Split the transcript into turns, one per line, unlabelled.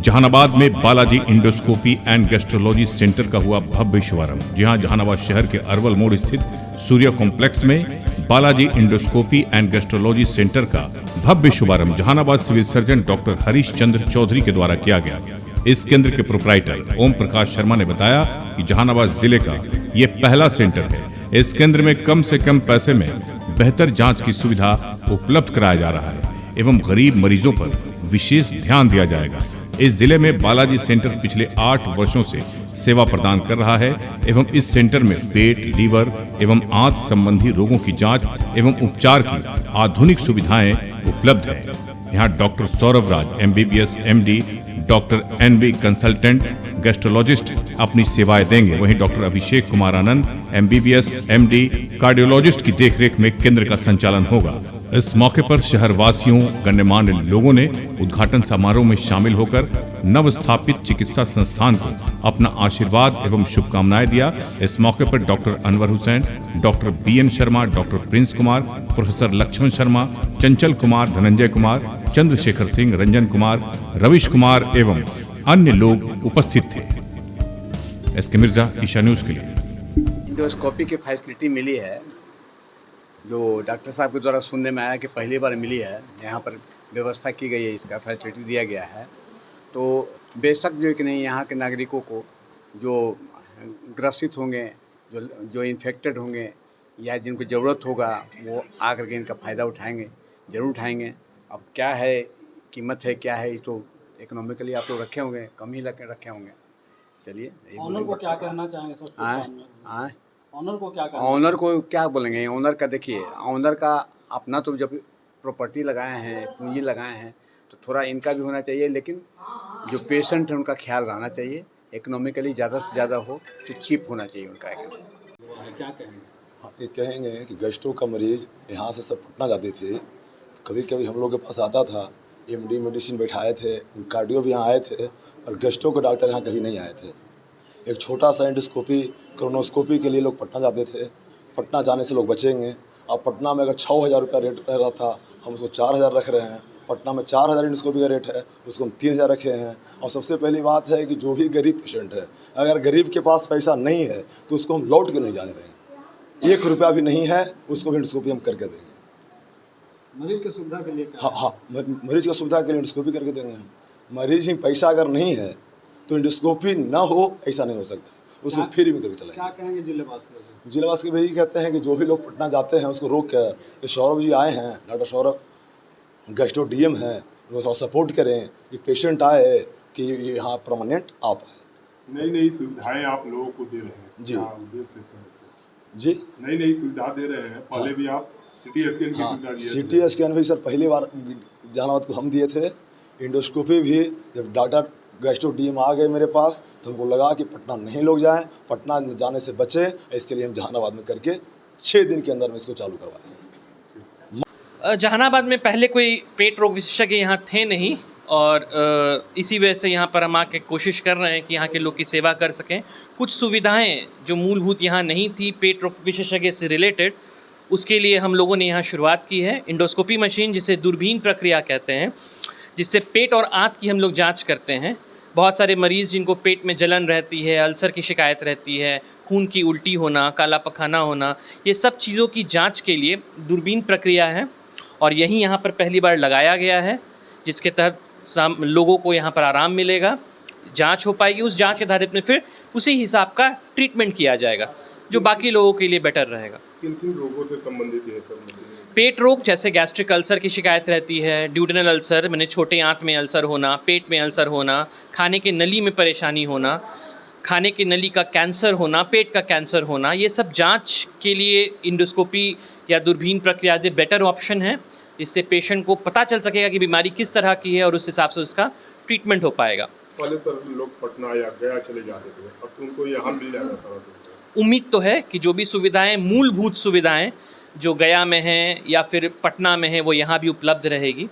जहानाबाद में Balaji endoscopy and gastrology centre का हुआ भव्य शुभारंभ। जहां जहानाबाद शहर के अरवल मोड़ स्थित सूर्य कॉम्प्लेक्स में Balaji endoscopy and gastrology centre का भव्य शुभारंभ Jehanabad civil surgeon doctor Harish Chandra Choudhary के द्वारा किया गया। इस केंद्र के प्रोप्राइटर ओम प्रकाश शर्मा ने बताया कि जहानाबाद जिले का ये पहला सेंटर है। इस केंद्र में कम से कम पैसे में बेहतर जांच की सुविधा उपलब्ध कराया जा रहा है एवं गरीब मरीजों पर विशेष ध्यान दिया जाएगा। इस जिले में बालाजी सेंटर पिछले 8 वर्षों से सेवा प्रदान कर रहा है एवं इस सेंटर में पेट, लीवर एवं आंत संबंधी रोगों की जांच एवं उपचार की आधुनिक सुविधाएं उपलब्ध है। यहाँ डॉक्टर सौरभ राज MBBS MD, doctor NB consultant gastrologist अपनी सेवाएं देंगे। वहीं doctor Abhishek Kumar Anand MBBS MD cardiologist की देखरेख में केंद्र का संचालन होगा। इस मौके पर शहरवासियों, गण्यमान्य लोगों ने उद्घाटन समारोह में शामिल होकर नव स्थापित चिकित्सा संस्थान को अपना आशीर्वाद एवं शुभकामनाएं दिया। इस मौके पर doctor Anwar Hussain, doctor BN Sharma, doctor Prince Kumar, professor Lakshman Sharma, Chanchal Kumar, Dhananjay Kumar, Chandrashekhar Singh, Ranjan Kumar, रविश कुमार एवं अन्य लोग उपस्थित थे। SK मिर्जा, ईशा न्यूज के लिए।
इंडोस्कोपी की फैसिलिटी मिली है, जो डॉक्टर साहब के द्वारा सुनने में आया कि पहली बार मिली है। यहाँ पर व्यवस्था की गई है, इसका फैसिलिटी दिया गया है। तो बेशक जो कि नहीं, यहाँ के नागरिकों को जो ग्रसित होंगे, जो इन्फेक्टेड होंगे या जिनको ज़रूरत होगा, वो आकर के इनका फ़ायदा उठाएंगे, ज़रूर उठाएंगे। अब क्या है, कीमत है क्या है, तो इकोनॉमिकली आप लोग रखे होंगे, कम ही रखे होंगे। चलिए,
ऑनर को क्या कहना चाहेंगे सर? ऑनर को क्या कहना?
ऑनर को क्या बोलेंगे? ऑनर का देखिए, ऑनर का अपना तो जब प्रॉपर्टी लगाए हैं, पूंजी लगाए हैं, तो थोड़ा इनका भी होना चाहिए, लेकिन जो पेशेंट है उनका ख्याल रहना चाहिए। इकोनॉमिकली ज़्यादा से ज़्यादा हो तो चीप होना चाहिए उनका।
क्या कहेंगे?
ये कहेंगे कि गैस्ट्रो का मरीज़ यहाँ से सब पटना जाते थे, तो कभी कभी हम लोग के पास आता था, MD मेडिसिन बैठाए थे, कार्डियो भी यहाँ आए थे, और गैस्ट्रो के डॉक्टर यहाँ कभी नहीं आए थे। एक छोटा सा एंडोस्कोपी, कोलोनोस्कोपी के लिए लोग पटना जाते थे। पटना जाने से लोग बचेंगे। अब पटना में अगर 6,000 रुपया रेट रह रहा था, हम उसको 4,000 रख रहे हैं। पटना में 4,000 एंडोस्कोपी का रेट है, उसको हम 3,000 रखे हैं। और सबसे पहली बात है कि जो भी गरीब पेशेंट है, अगर गरीब के पास पैसा नहीं है तो उसको हम लौट के नहीं जाने देंगे। 1 रुपया भी नहीं है, उसको भी एंडोस्कोपी हम करके देंगे।
मरीज की सुविधा के लिए?
हाँ, मरीज की सुविधा के लिए एंडोस्कोपी करके देंगे हम। मरीज ही पैसा अगर नहीं है तो एंडोस्कोपी ना हो, ऐसा नहीं हो सकता। उसको फ्री में करके चलाएंगे।
क्या कहेंगे जिलेवासियों?
जिलेवासी भी यही कहते हैं कि जो भी लोग पटना जाते हैं उसको रोक कर, ये सौरभ जी आए हैं, डॉक्टर सौरभ गैस्ट्रो DM हैं, उनको सपोर्ट करें कि पेशेंट आए कि ये यहाँ परमानेंट आ पाए।
नई सुविधाएं आप लोगों को दे रहे हैं
जी।
जी, नई सुविधा दे रहे हैं। पहले भी आप CT स्कैन की सुविधा दिए थे।
CT स्कैन भी सर पहली बार जहानाबाद को हम दिए थे। इंडोस्कोपी भी जब डॉक्टर गैस्ट्रो DM आ गए मेरे पास, तो हमको लगा कि पटना नहीं लोग जाएं, पटना जाने से बचें, इसके लिए हम जहानाबाद में करके 6 दिन के अंदर में इसको चालू करवाएं।
जहानाबाद में पहले कोई पेट रोग विशेषज्ञ यहाँ थे नहीं, और इसी वजह से यहाँ पर हम आके कोशिश कर रहे हैं कि यहाँ के लोग की सेवा कर सकें। कुछ सुविधाएं जो मूलभूत यहाँ नहीं थी पेट रोग विशेषज्ञ से रिलेटेड, उसके लिए हम लोगों ने यहाँ शुरुआत की है। इंडोस्कोपी मशीन, जिसे दूरबीन प्रक्रिया कहते हैं, जिससे पेट और आंत की हम लोग जांच करते हैं। बहुत सारे मरीज़ जिनको पेट में जलन रहती है, अल्सर की शिकायत रहती है, खून की उल्टी होना, काला पखाना होना, ये सब चीज़ों की जांच के लिए दूरबीन प्रक्रिया है, और यही यहाँ पर पहली बार लगाया गया है, जिसके तहत लोगों को यहाँ पर आराम मिलेगा, जांच हो पाएगी। उस जांच के आधार में फिर उसी हिसाब का ट्रीटमेंट किया जाएगा, जो बाकी लोगों के लिए बेटर रहेगा।
किन रोगों से संबंधित है सर?
पेट रोग, जैसे गैस्ट्रिक अल्सर की शिकायत रहती है, ड्यूडेनल अल्सर मैंने छोटे आंत में अल्सर होना, पेट में अल्सर होना, खाने के नली में परेशानी होना, खाने की नली का कैंसर होना, पेट का कैंसर होना, ये सब जांच के लिए इंडोस्कोपी या दूरबीन प्रक्रिया आदि बेटर ऑप्शन है, जिससे पेशेंट को पता चल सकेगा कि बीमारी किस तरह की है और उस हिसाब से उसका ट्रीटमेंट हो पाएगा।
पहले सर लोग पटना या गया चले जाते थे, अब तो उनको यहाँ मिल जाएगा सारा।
उम्मीद तो है कि जो भी सुविधाएं, मूलभूत सुविधाएं जो गया में हैं या फिर पटना में हैं, वो यहाँ भी उपलब्ध रहेगी।